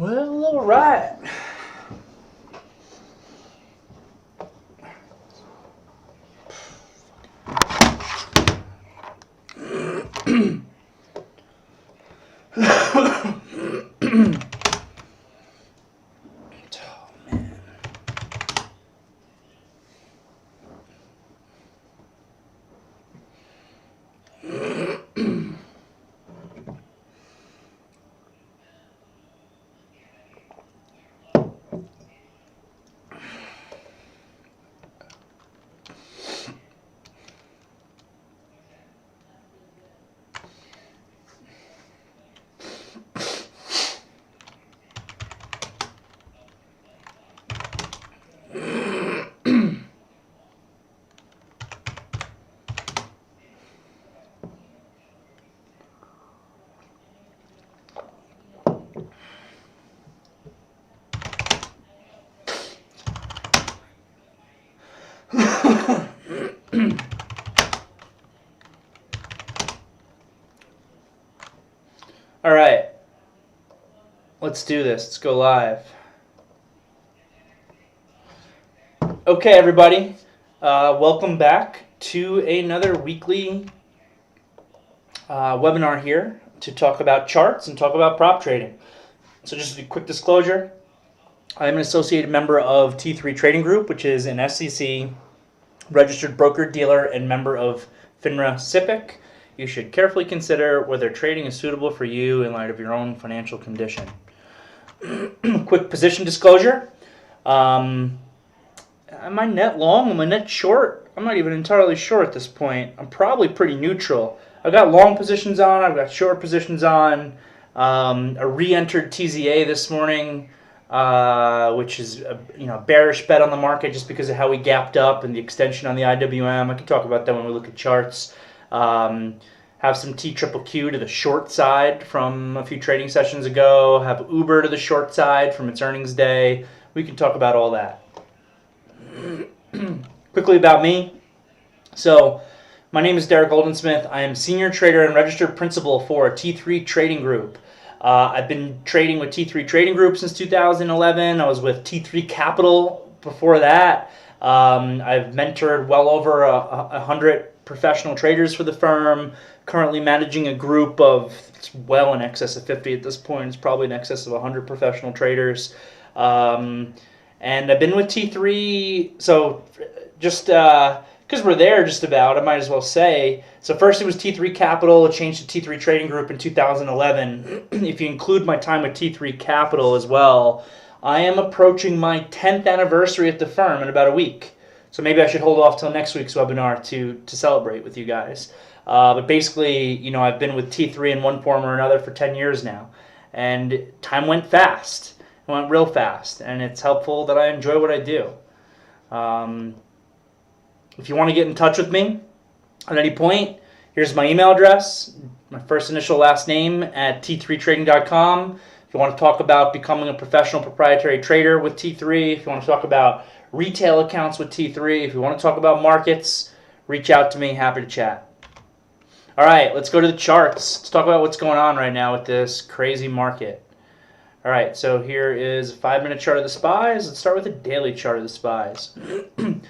Well, all right. All right, let's do this. Let's go live. Okay, everybody, welcome back to another weekly webinar here to talk about charts and talk about prop trading. So just a quick disclosure, I'm an associated member of T3 Trading Group, which is an SEC registered broker-dealer and member of FINRA SIPC. You should carefully consider whether trading is suitable for you in light of your own financial condition. Quick position disclosure. Am I net long? Am I net short? I'm not even entirely sure at this point. I'm probably pretty neutral. I've got long positions on. I've got short positions on. I re-entered TZA this morning, which is a bearish bet on the market just because of how we gapped up and the extension on the IWM. I can talk about that when we look at charts. Have some TQQQ to the short side from a few trading sessions ago. Have Uber to the short side from its earnings day. We can talk about all that. Quickly about me. So, my name is Derrick Oldensmith. I am senior trader and registered principal for T3 Trading Group. I've been trading with T3 Trading Group since 2011. I was with T3 Capital before that. I've mentored well over 100 professional traders for the firm. Currently managing a group of, it's well in excess of 50 at this point. It's probably in excess of 100 professional traders. And I've been with T3, so just because we're there just about, I might as well say. So first it was T3 Capital, it changed to T3 Trading Group in 2011. If you include my time with T3 Capital as well, I am approaching my 10th anniversary at the firm in about a week. So maybe I should hold off till next week's webinar to celebrate with you guys. But basically, I've been with T3 in one form or another for 10 years now. And time went fast. It went real fast. And it's helpful that I enjoy what I do. If you want to get in touch with me at any point, here's my email address, my first initial last name at t3trading.com. If you want to talk about becoming a professional proprietary trader with T3, if you want to talk about retail accounts with T3, if you want to talk about markets, reach out to me. Happy to chat. All right, let's go to the charts. Let's talk about what's going on right now with this crazy market. All right, so here is a 5-minute chart of the SPYs. Let's start with a daily chart of the SPYs.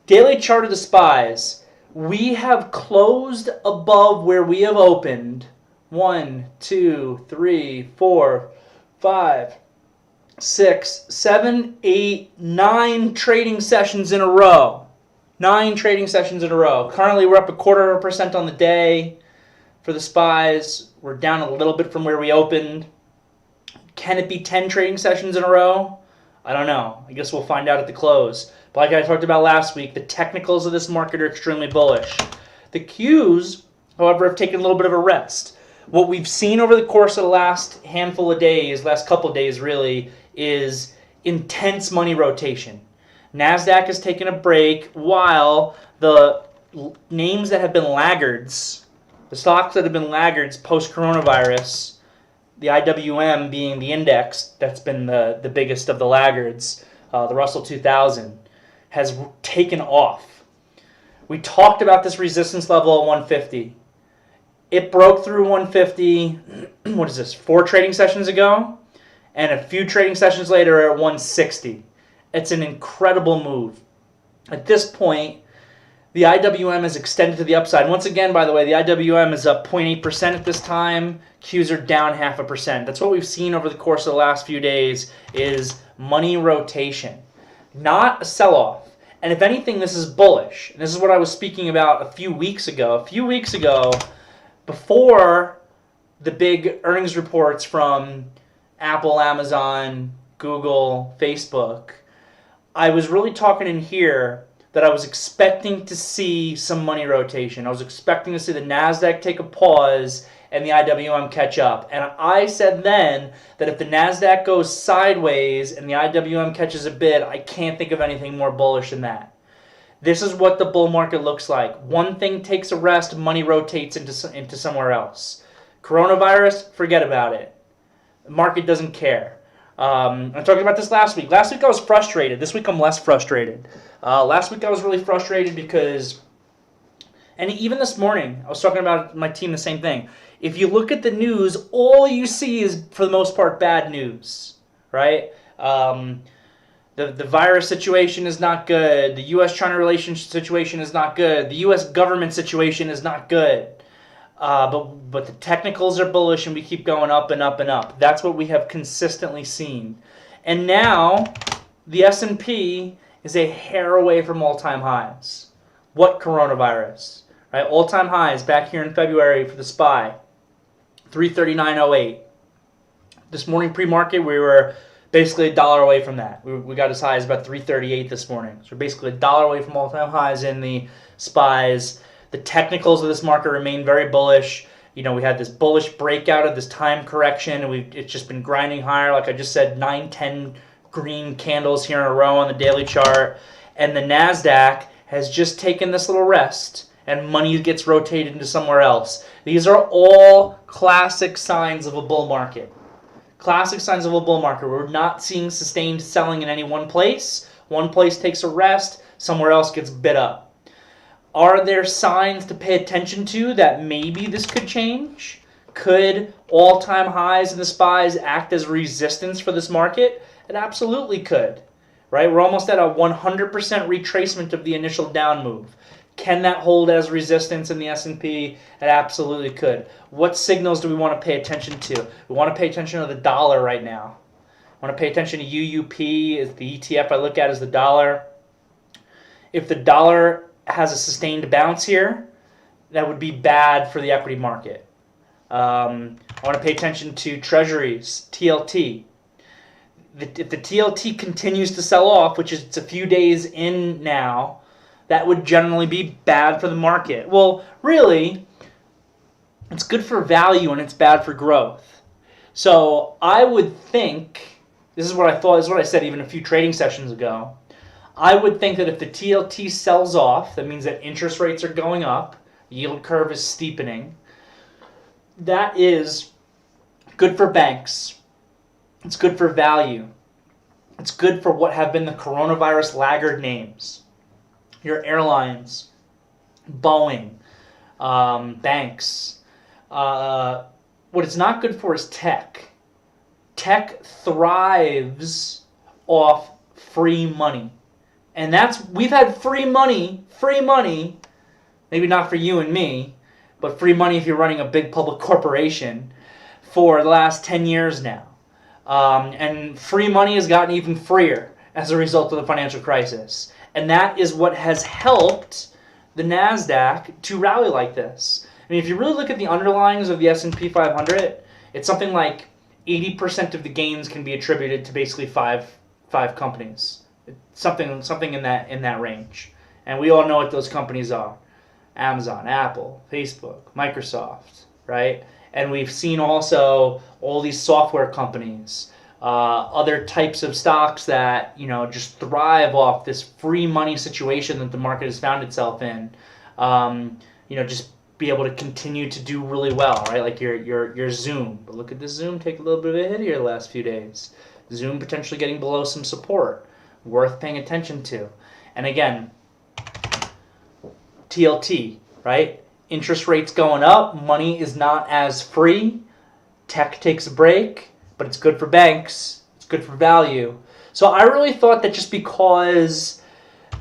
Daily chart of the SPYs. We have closed above where we have opened 1, 2, 3, 4, 5, 6, 7, 8, 9 trading sessions in a row. 9 trading sessions in a row. Currently, we're up 0.25% on the day for the SPYs. We're down a little bit from where we opened. Can it be 10 trading sessions in a row? I don't know. I guess we'll find out at the close. But like I talked about last week, the technicals of this market are extremely bullish. The Qs, however, have taken a little bit of a rest. What we've seen over the course of the last handful of days, last couple of days really, is intense money rotation. NASDAQ has taken a break while the names that have been laggards, the stocks that have been laggards post-coronavirus, the IWM being the index that's been the biggest of the laggards, the Russell 2000, has taken off. We talked about this resistance level at 150. It broke through 150, 4 trading sessions ago, and a few trading sessions later are at 160. It's an incredible move. At this point, the IWM is extended to the upside. Once again, by the way, the IWM is up 0.8% at this time. Qs are down 0.5%. That's what we've seen over the course of the last few days is money rotation, not a sell-off. And if anything, this is bullish. And this is what I was speaking about a few weeks ago. A few weeks ago, before the big earnings reports from Apple, Amazon, Google, Facebook, I was really talking in here that I was expecting to see some money rotation. I was expecting to see the NASDAQ take a pause and the IWM catch up. And I said then that if the NASDAQ goes sideways and the IWM catches a bid, I can't think of anything more bullish than that. This is what the bull market looks like. One thing takes a rest, money rotates into somewhere else. Coronavirus, forget about it. The market doesn't care. I talked about this last week. Last week I was frustrated. This week I'm less frustrated. Last week I was really frustrated because, and even this morning I was talking about my team the same thing. If you look at the news, all you see is for the most part bad news, right? The virus situation is not good. The U.S.-China relationship situation is not good. The U.S. government situation is not good. But the technicals are bullish and we keep going up and up and up. That's what we have consistently seen. And now the S&P is a hair away from all-time highs. What coronavirus? Right? All-time highs back here in February for the SPY, 339.08. This morning pre-market we were basically $1 away from that. We got as high as about 338 this morning. So we're basically $1 away from all-time highs in the SPYs. The technicals of this market remain very bullish. You know, we had this bullish breakout of this time correction, and it's just been grinding higher. Like I just said, 9, 10 green candles here in a row on the daily chart. And the NASDAQ has just taken this little rest, and money gets rotated into somewhere else. These are all classic signs of a bull market. Classic signs of a bull market. We're not seeing sustained selling in any one place. One place takes a rest, somewhere else gets bid up. Are there signs to pay attention to that maybe this could change? Could all-time highs in the SPYs act as resistance for this market? It absolutely could, right? We're almost at a 100% retracement of the initial down move. Can that hold as resistance in the S&P? It absolutely could. What signals do we want to pay attention to? We want to pay attention to the dollar right now. I want to pay attention to UUP. Is the ETF I look at is the dollar. If the dollar has a sustained bounce here, that would be bad for the equity market. I want to pay attention to treasuries, TLT. If the TLT continues to sell off, which is it's a few days in now, that would generally be bad for the market. Well, really, it's good for value and it's bad for growth. So I would think, this is what I thought, this is what I said even a few trading sessions ago, I would think that if the TLT sells off, that means that interest rates are going up, yield curve is steepening. That is good for banks. It's good for value. It's good for what have been the coronavirus laggard names. Your airlines, Boeing, banks. What it's not good for is tech. Tech thrives off free money. And we've had free money, maybe not for you and me, but free money if you're running a big public corporation for the last 10 years now. And free money has gotten even freer as a result of the financial crisis. And that is what has helped the NASDAQ to rally like this. I mean, if you really look at the underlyings of the S&P 500, it's something like 80% of the gains can be attributed to basically five companies. Something in that range. And we all know what those companies are. Amazon, Apple, Facebook, Microsoft, right? And we've seen also all these software companies, other types of stocks that, just thrive off this free money situation that the market has found itself in. Just be able to continue to do really well, right? Like your Zoom. But look at this Zoom take a little bit of a hit here the last few days. Zoom potentially getting below some support. Worth paying attention to. And again, TLT, right? Interest rates going up, money is not as free, tech takes a break, but it's good for banks. It's good for value. So I really thought that just because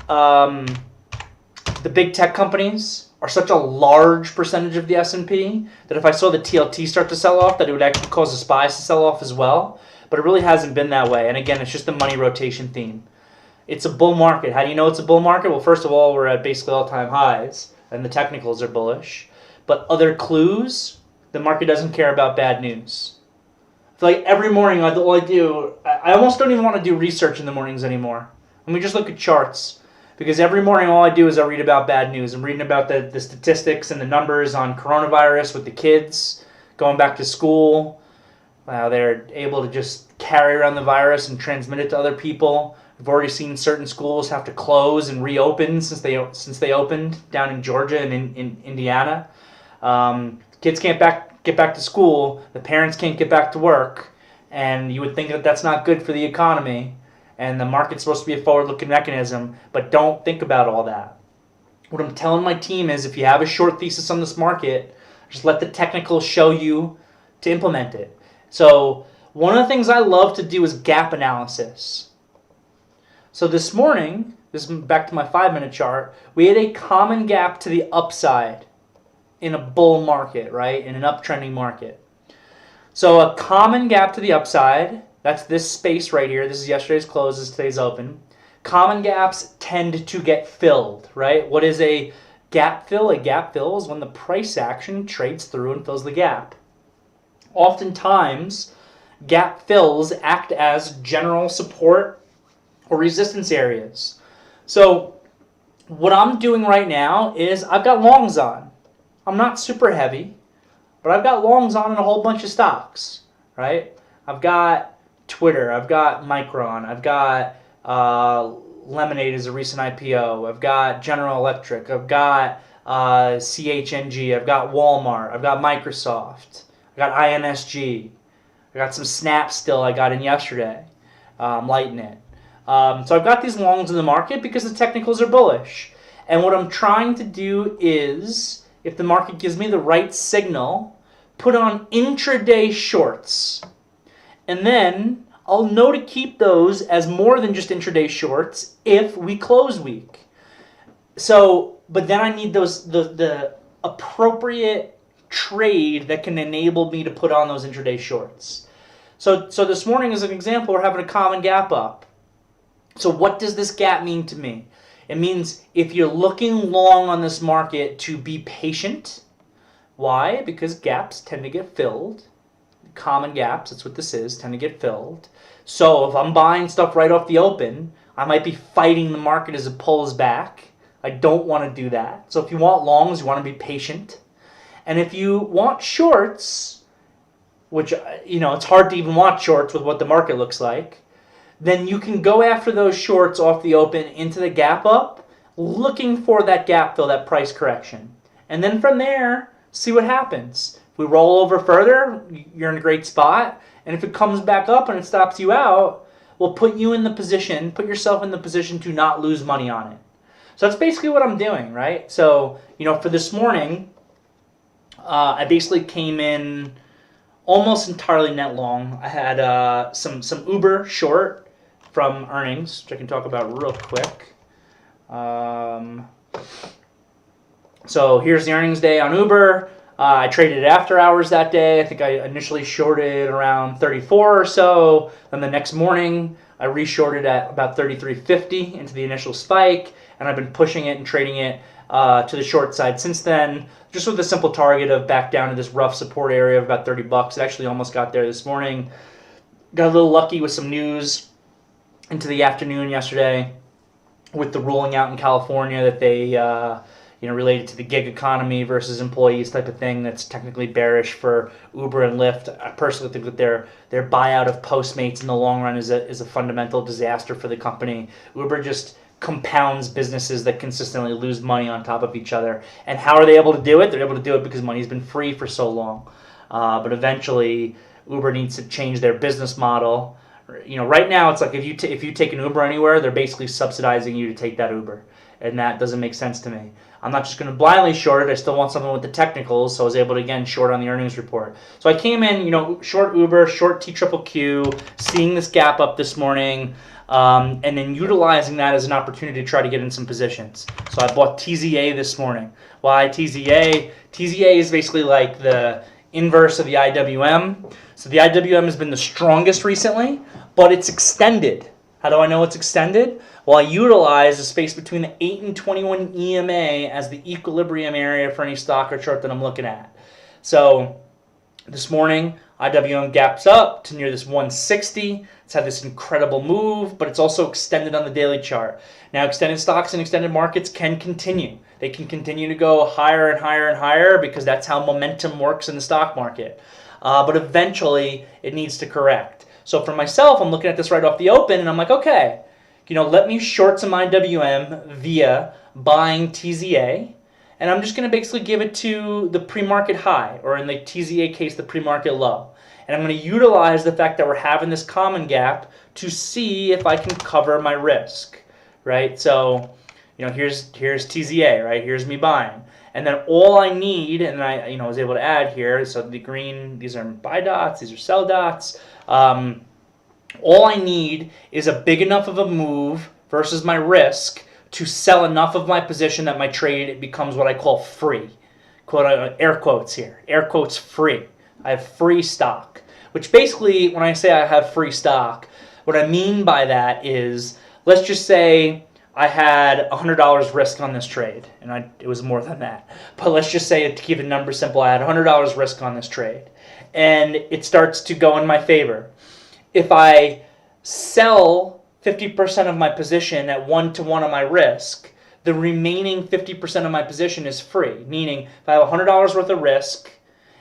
the big tech companies are such a large percentage of the S&P that if I saw the TLT start to sell off, that it would actually cause the SPYs to sell off as well. But it really hasn't been that way. And again, it's just the money rotation theme. It's a bull market. How do you know it's a bull market? Well, first of all, we're at basically all-time highs, and the technicals are bullish. But other clues, the market doesn't care about bad news. I feel like every morning, all I do, I almost don't even want to do research in the mornings anymore. Let me just look at charts. Because every morning, all I do is I read about bad news. I'm reading about the statistics and the numbers on coronavirus with the kids going back to school. They're able to just carry around the virus and transmit it to other people. We've already seen certain schools have to close and reopen since they opened down in Georgia and in Indiana. Kids can't get back to school. The parents can't get back to work. And you would think that that's not good for the economy. And the market's supposed to be a forward-looking mechanism. But don't think about all that. What I'm telling my team is if you have a short thesis on this market, just let the technicals show you to implement it. So one of the things I love to do is gap analysis. So this morning, this is back to my 5-minute chart, we had a common gap to the upside in a bull market, right? In an uptrending market. So a common gap to the upside, that's this space right here. This is yesterday's close, this is today's open. Common gaps tend to get filled, right? What is a gap fill? A gap fill is when the price action trades through and fills the gap. Oftentimes, gap fills act as general support or resistance areas. So what I'm doing right now is I've got longs on. I'm not super heavy, but I've got longs on in a whole bunch of stocks, right? I've got Twitter, I've got Micron, I've got Lemonade as a recent IPO, I've got General Electric, I've got CHNG, I've got Walmart, I've got Microsoft, I've got INSG, I got some Snap still I got in yesterday, lighting it. So I've got these longs in the market because the technicals are bullish. And what I'm trying to do is, if the market gives me the right signal, put on intraday shorts. And then I'll know to keep those as more than just intraday shorts if we close weak. So, but then I need the appropriate trade that can enable me to put on those intraday shorts. So this morning, as an example, we're having a common gap up. So what does this gap mean to me? It means if you're looking long on this market to be patient. Why? Because gaps tend to get filled. Common gaps, that's what this is, tend to get filled. So if I'm buying stuff right off the open, I might be fighting the market as it pulls back. I don't want to do that. So if you want longs, you want to be patient. And if you want shorts, which, it's hard to even want shorts with what the market looks like, then you can go after those shorts off the open into the gap up, looking for that gap fill, that price correction. And then from there, see what happens. If we roll over further, you're in a great spot. And if it comes back up and it stops you out, we'll put yourself in the position to not lose money on it. So that's basically what I'm doing, right? So, for this morning, I basically came in almost entirely net long. I had some Uber short from earnings, which I can talk about real quick. So here's the earnings day on Uber. I traded after hours that day. I think I initially shorted around 34 or so. Then the next morning, I reshorted at about 33.50 into the initial spike, and I've been pushing it and trading it to the short side since then, just with a simple target of back down to this rough support area of about $30. It actually almost got there this morning. Got a little lucky with some news into the afternoon yesterday with the ruling out in California that they, related to the gig economy versus employees type of thing. That's technically bearish for Uber and Lyft. I personally think that their buyout of Postmates in the long run is a fundamental disaster for the company. Uber just compounds businesses that consistently lose money on top of each other. And how are they able to do it? They're able to do it because money's been free for so long. But eventually, Uber needs to change their business model, Right now it's like if you take an Uber anywhere, they're basically subsidizing you to take that Uber, and that doesn't make sense to me. I'm not just going to blindly short it. I still want something with the technicals, so I was able to, again, short on the earnings report. So I came in, short Uber, short TQQQ, seeing this gap up this morning, and then utilizing that as an opportunity to try to get in some positions. So I bought TZA this morning. Why TZA? TZA is basically like the inverse of the IWM. So the IWM has been the strongest recently, but it's extended. How do I know it's extended? Well, I utilize the space between the 8 and 21 EMA as the equilibrium area for any stock or chart that I'm looking at. So this morning, IWM gaps up to near this 160. It's had this incredible move, but it's also extended on the daily chart. Now, extended stocks and extended markets can continue. They can continue to go higher and higher and higher because that's how momentum works in the stock market. But eventually, it needs to correct. So for myself, I'm looking at this right off the open, and I'm like, okay, let me short some IWM via buying TZA, and I'm just going to basically give it to the pre-market high, or in the TZA case, the pre-market low. And I'm going to utilize the fact that we're having this common gap to see if I can cover my risk, right? So, here's TZA, right? Here's me buying. And then all I need, and I was able to add here, so the green, these are buy dots, these are sell dots. All I need is a big enough of a move versus my risk to sell enough of my position that my trade becomes what I call free. Air quotes here. Air quotes free. I have free stock. Which basically, when I say I have free stock, what I mean by that is, let's just say I had $100 risk on this trade, and it was more than that. But let's just say, to keep the number simple, I had $100 risk on this trade, and it starts to go in my favor. If I sell 50% of my position at 1-to-1 of my risk, the remaining 50% of my position is free. Meaning, if I have $100 worth of risk,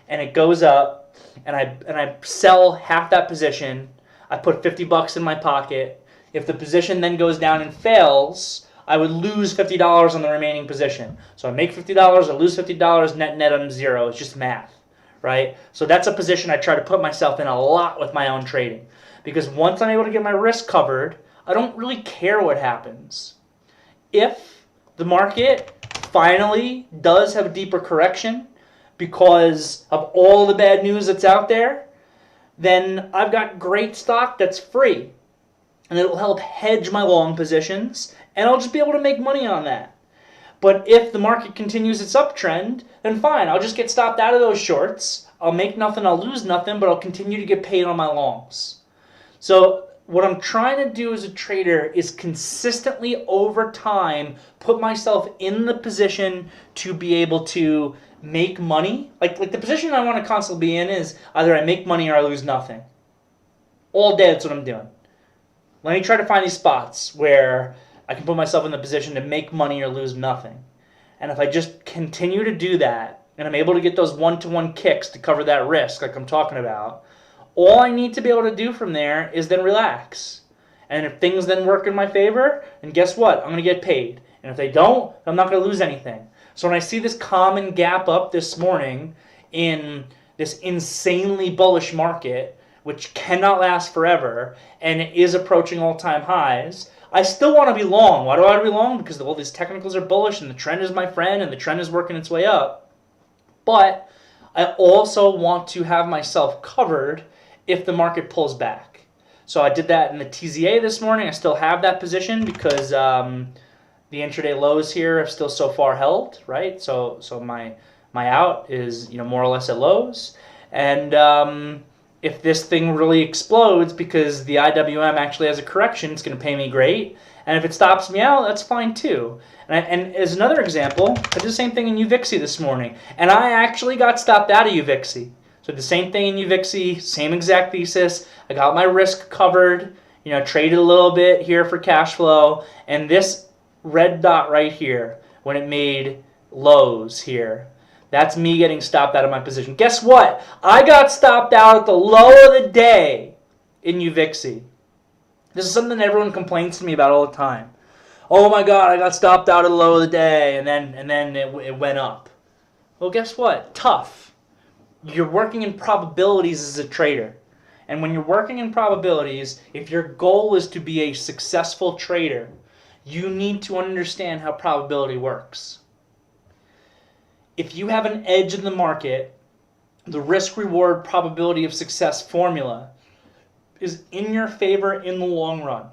and it goes up, and I sell half that position, I put $50 in my pocket. If the position then goes down and fails, I would lose $50 on the remaining position. So I make $50, I lose $50, net I'm zero. It's just math, right? So that's a position I try to put myself in a lot with my own trading. Because once I'm able to get my risk covered, I don't really care what happens. If the market finally does have a deeper correction because of all the bad news that's out there, then I've got great stock that's free. And it'll help hedge my long positions, and I'll just be able to make money on that. But if the market continues its uptrend, then fine, I'll just get stopped out of those shorts. I'll make nothing, I'll lose nothing, but I'll continue to get paid on my longs. So what I'm trying to do as a trader is consistently over time put myself in the position to be able to make money. Like the position I want to constantly be in is either I make money or I lose nothing. All day, that's what I'm doing. Let me try to find these spots where I can put myself in the position to make money or lose nothing. And if I just continue to do that, and I'm able to get those 1-to-1 kicks to cover that risk like I'm talking about, all I need to be able to do from there is then relax. And if things then work in my favor, then guess what? I'm going to get paid. And if they don't, I'm not going to lose anything. So when I see this common gap up this morning in this insanely bullish market, which cannot last forever, and it is approaching all-time highs, I still want to be long. Why do I want to be long? Because all these technicals are bullish, and the trend is my friend, and the trend is working its way up. But I also want to have myself covered if the market pulls back. So I did that in the TZA this morning. I still have that position because the intraday lows here have still so far held, right? So my out is more or less at lows, and if this thing really explodes because the IWM actually has a correction, it's going to pay me great. And if it stops me out, that's fine too. And as another example, I did the same thing in UVIXI this morning. And I actually got stopped out of UVIXI. So the same thing in UVIXI, same exact thesis. I got my risk covered, traded a little bit here for cash flow. And this red dot right here, when it made lows here, that's me getting stopped out of my position. Guess what? I got stopped out at the low of the day in UVIXI. This is something that everyone complains to me about all the time. Oh my God, I got stopped out at the low of the day, and then it went up. Well, guess what? Tough. You're working in probabilities as a trader. And when you're working in probabilities, if your goal is to be a successful trader, you need to understand how probability works. If you have an edge in the market, the risk-reward probability of success formula is in your favor in the long run.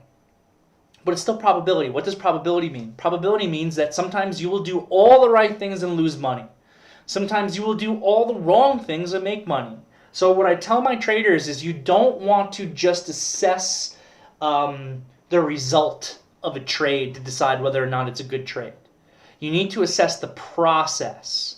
But it's still probability. What does probability mean? Probability means that sometimes you will do all the right things and lose money. Sometimes you will do all the wrong things and make money. So what I tell my traders is you don't want to just assess the result of a trade to decide whether or not it's a good trade. You need to assess the process.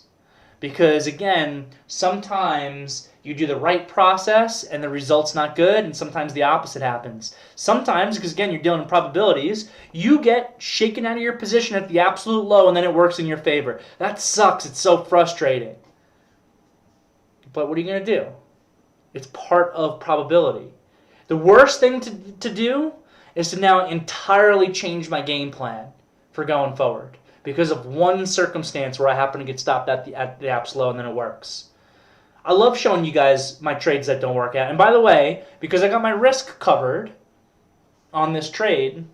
Because again, sometimes you do the right process and the result's not good, and sometimes the opposite happens. Sometimes, because again, you're dealing in probabilities, you get shaken out of your position at the absolute low and then it works in your favor. That sucks. It's so frustrating. But what are you going to do? It's part of probability. The worst thing to do is to now entirely change my game plan for going forward because of one circumstance where I happen to get stopped at the apps low and then it works. I love showing you guys my trades that don't work out. And by the way, because I got my risk covered on this trade,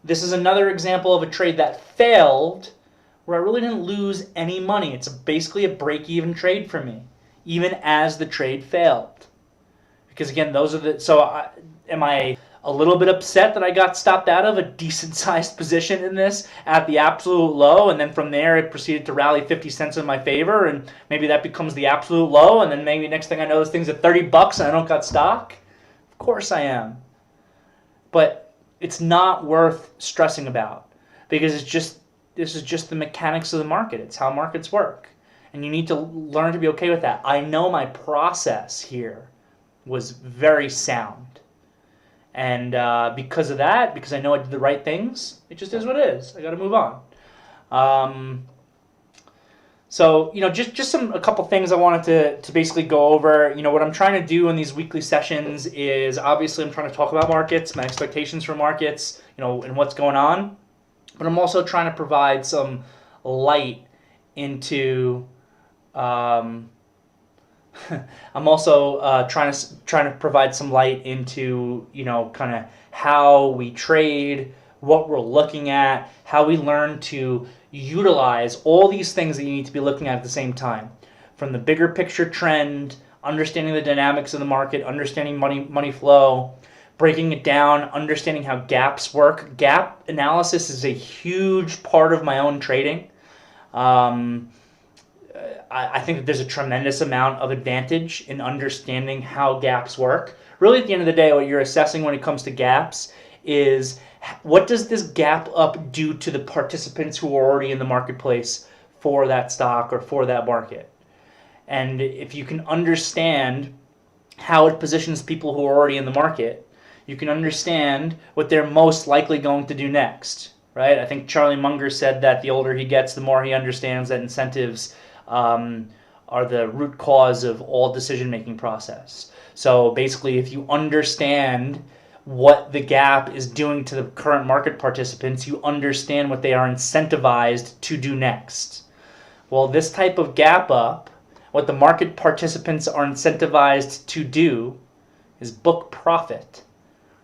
this is another example of a trade that failed where I really didn't lose any money. It's basically a break-even trade for me, even as the trade failed. Because again, those are the... So am I a little bit upset that I got stopped out of a decent-sized position in this at the absolute low, and then from there it proceeded to rally 50 cents in my favor, and maybe that becomes the absolute low, and then maybe next thing I know this thing's at 30 bucks and I don't got stock? Of course I am. But it's not worth stressing about because this is just the mechanics of the market. It's how markets work. And you need to learn to be okay with that. I know my process here was very sound. And because of that, because I know I did the right things, it just is what it is. I got to move on. So, just a couple things I wanted to basically go over. What I'm trying to do in these weekly sessions is obviously I'm trying to talk about markets, my expectations for markets, and what's going on. But I'm also trying to provide some light into... I'm also trying to provide some light into kind of how we trade, what we're looking at, how we learn to utilize all these things that you need to be looking at the same time, from the bigger picture trend, understanding the dynamics of the market, understanding money flow, breaking it down, understanding how gaps work. Gap analysis is a huge part of my own trading. I think that there's a tremendous amount of advantage in understanding how gaps work. Really, at the end of the day, what you're assessing when it comes to gaps is what does this gap up do to the participants who are already in the marketplace for that stock or for that market. And if you can understand how it positions people who are already in the market, you can understand what they're most likely going to do next, right? I think Charlie Munger said that the older he gets, the more he understands that incentives are the root cause of all decision-making process. So basically, if you understand what the gap is doing to the current market participants, you understand what they are incentivized to do next. Well, this type of gap up, what the market participants are incentivized to do is book profit.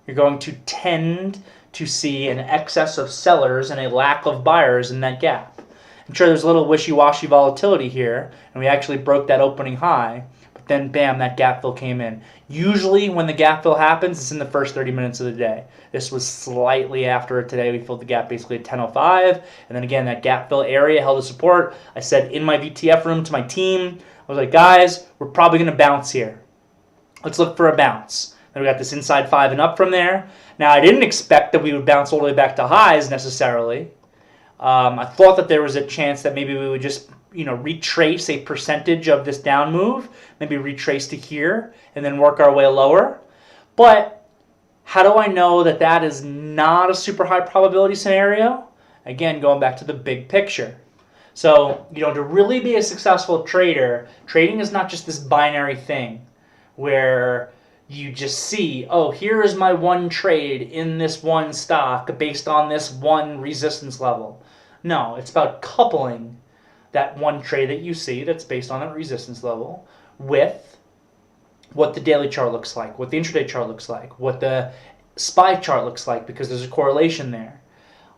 You're going to tend to see an excess of sellers and a lack of buyers in that gap. I'm sure there's a little wishy-washy volatility here, and we actually broke that opening high, but then bam, that gap fill came in. Usually when the gap fill happens, it's in the first 30 minutes of the day. This was slightly after today. We filled the gap basically at 10:05, and then again, that gap fill area held a support. I said in my VTF room to my team, I was like, guys, we're probably going to bounce here. Let's look for a bounce. Then we got this inside 5 and up from there. Now, I didn't expect that we would bounce all the way back to highs necessarily. I thought that there was a chance that maybe we would just, retrace a percentage of this down move, maybe retrace to here, and then work our way lower. But how do I know that that is not a super high probability scenario? Again, going back to the big picture. So, to really be a successful trader, trading is not just this binary thing where you just see, oh, here is my one trade in this one stock based on this one resistance level. No, it's about coupling that one trade that you see that's based on that resistance level with what the daily chart looks like, what the intraday chart looks like, what the SPY chart looks like, because there's a correlation there.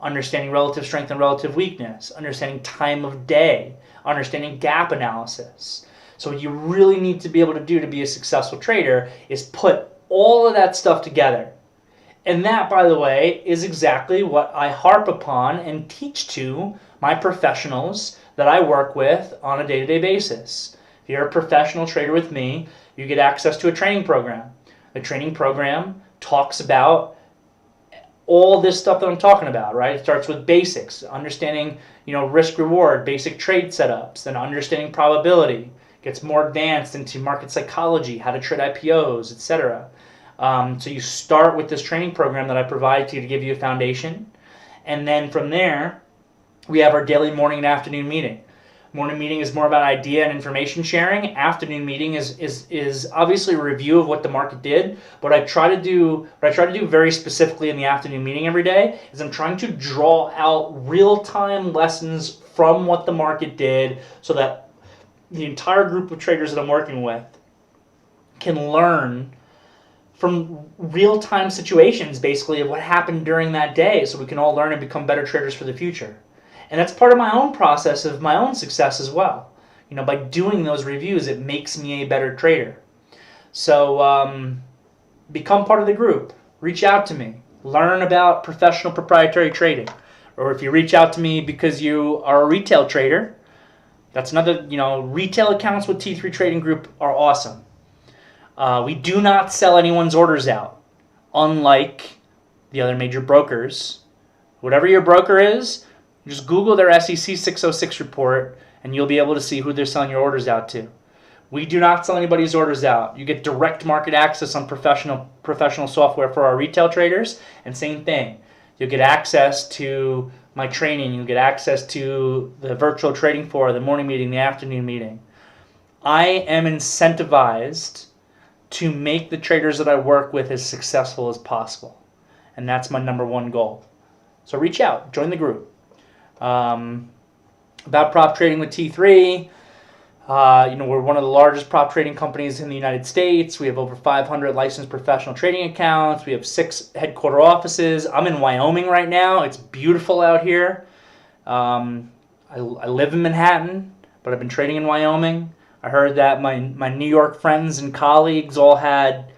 Understanding relative strength and relative weakness, understanding time of day, understanding gap analysis. So what you really need to be able to do to be a successful trader is put all of that stuff together. And that, by the way, is exactly what I harp upon and teach to my professionals that I work with on a day-to-day basis. If you're a professional trader with me, you get access to a training program. The training program talks about all this stuff that I'm talking about, right? It starts with basics, understanding, risk reward, basic trade setups, then understanding probability. Gets more advanced into market psychology, how to trade IPOs, etc. So you start with this training program that I provide to you to give you a foundation, and then from there, we have our daily morning and afternoon meeting. Morning meeting is more about idea and information sharing. Afternoon meeting is obviously a review of what the market did. What I try to do very specifically in the afternoon meeting every day is I'm trying to draw out real-time lessons from what the market did so that the entire group of traders that I'm working with can learn from real-time situations, basically, of what happened during that day, so we can all learn and become better traders for the future. And that's part of my own process of my own success as well. By doing those reviews, it makes me a better trader. So become part of the group. Reach out to me. Learn about professional proprietary trading. Or if you reach out to me because you are a retail trader, that's another, retail accounts with T3 Trading Group are awesome. We do not sell anyone's orders out, unlike the other major brokers. Whatever your broker is, just Google their SEC 606 report, and you'll be able to see who they're selling your orders out to. We do not sell anybody's orders out. You get direct market access on professional software for our retail traders, and same thing. You'll get access to my training. You'll get access to the virtual trading floor, the morning meeting, the afternoon meeting. I am incentivized to make the traders that I work with as successful as possible, and that's my number one goal. So reach out, join the group. About prop trading with T3, we're one of the largest prop trading companies in the United States. We have over 500 licensed professional trading accounts. We have 6 headquarter offices. I'm in Wyoming right now. It's beautiful out here. I live in Manhattan, but I've been trading in Wyoming. I heard that my New York friends and colleagues all had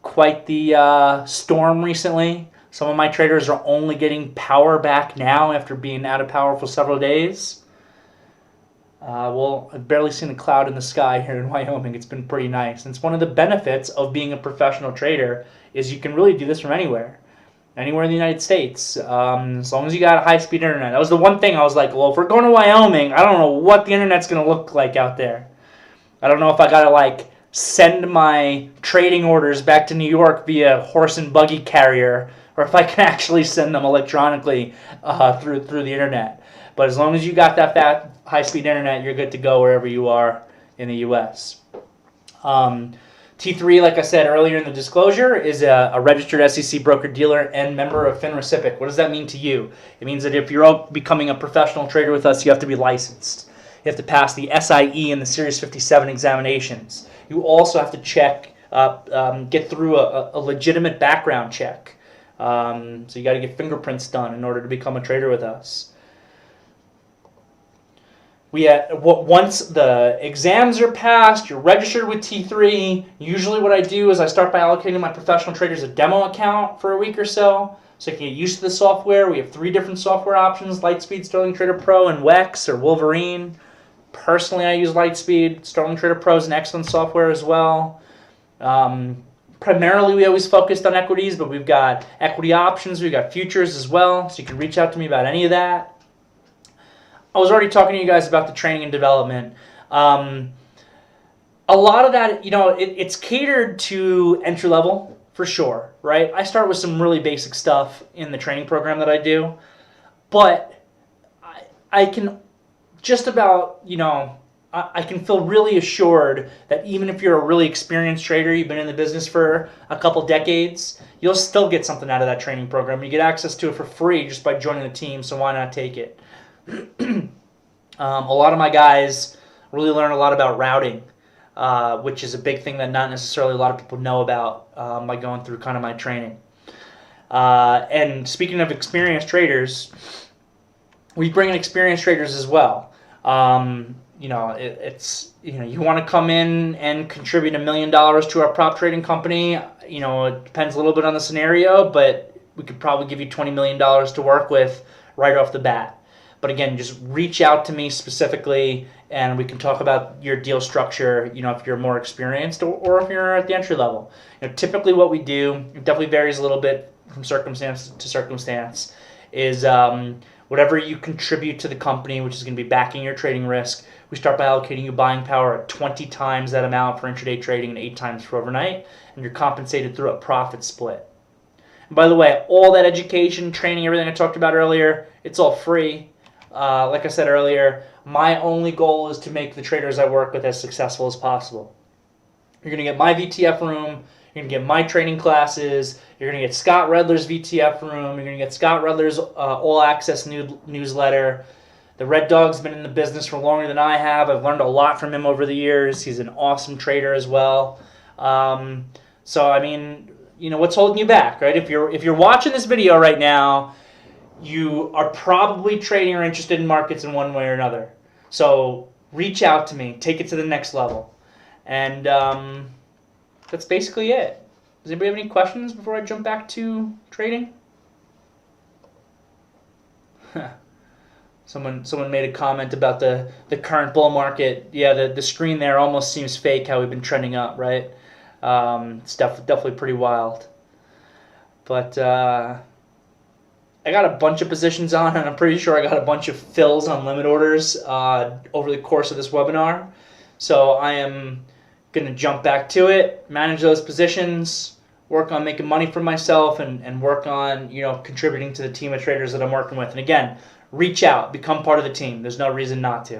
quite the storm recently. Some of my traders are only getting power back now after being out of power for several days. I've barely seen a cloud in the sky here in Wyoming. It's been pretty nice. And it's one of the benefits of being a professional trader is you can really do this from anywhere in the United States, as long as you got high-speed internet. That was the one thing I was like, well, if we're going to Wyoming, I don't know what the internet's going to look like out there. I don't know if I got to send my trading orders back to New York via horse and buggy carrier, or if I can actually send them electronically through the internet. But as long as you got that fast, high-speed internet, you're good to go wherever you are in the U.S. T3, like I said earlier in the disclosure, is a registered SEC broker-dealer and member of FINRA. What does that mean to you? It means that if you're becoming a professional trader with us, you have to be licensed. You have to pass the SIE and the Series 57 examinations. You also have to get through a legitimate background check. So you got to get fingerprints done in order to become a trader with us. Once the exams are passed, you're registered with T3. Usually what I do is I start by allocating my professional traders a demo account for a week or so you can get used to the software. We have 3 different software options: Lightspeed, Sterling Trader Pro, and Wex or Wolverine. Personally, I use Lightspeed. Sterling Trader Pro is an excellent software as well. Primarily, we always focused on equities, but we've got equity options. We've got futures as well, so you can reach out to me about any of that. I was already talking to you guys about the training and development. A lot of that, it's catered to entry level for sure, right? I start with some really basic stuff in the training program that I do, but I can just about, I can feel really assured that even if you're a really experienced trader, you've been in the business for a couple decades, you'll still get something out of that training program. You get access to it for free just by joining the team, so why not take it? A lot of my guys really learn a lot about routing. which is a big thing that not necessarily a lot of people know about by going through kind of my training. And speaking of experienced traders, we bring in experienced traders as well. You want to come in and contribute $1 million to our prop trading company. It depends a little bit on the scenario, but we could probably give you $20 million to work with right off the bat. But again, just reach out to me specifically, and we can talk about your deal structure, if you're more experienced or if you're at the entry level. Typically what we do, it definitely varies a little bit from circumstance to circumstance, is whatever you contribute to the company, which is going to be backing your trading risk, we start by allocating you buying power at 20 times that amount for intraday trading and 8 times for overnight, and you're compensated through a profit split. And by the way, all that education, training, everything I talked about earlier, it's all free. Like I said earlier, my only goal is to make the traders I work with as successful as possible. You're going to get my VTF room, you're going to get my training classes, you're going to get Scott Redler's VTF room, you're going to get Scott Redler's all-access newsletter. The Red Dog's been in the business for longer than I have. I've learned a lot from him over the years. He's an awesome trader as well. What's holding you back, right? If you're watching this video right now, you are probably trading or interested in markets in one way or another. So reach out to me. Take it to the next level. And that's basically it. Does anybody have any questions before I jump back to trading? Someone made a comment about the current bull market. Yeah, the screen there almost seems fake how we've been trending up, right? It's definitely pretty wild. But I got a bunch of positions on, and I'm pretty sure I got a bunch of fills on limit orders over the course of this webinar. So I am going to jump back to it, manage those positions, work on making money for myself, and work on contributing to the team of traders that I'm working with. And again, reach out, become part of the team. There's no reason not to.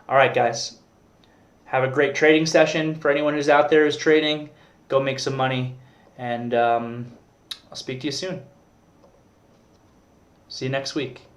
All right, guys. Have a great trading session. For anyone who's out there who's trading, go make some money, and I'll speak to you soon. See you next week.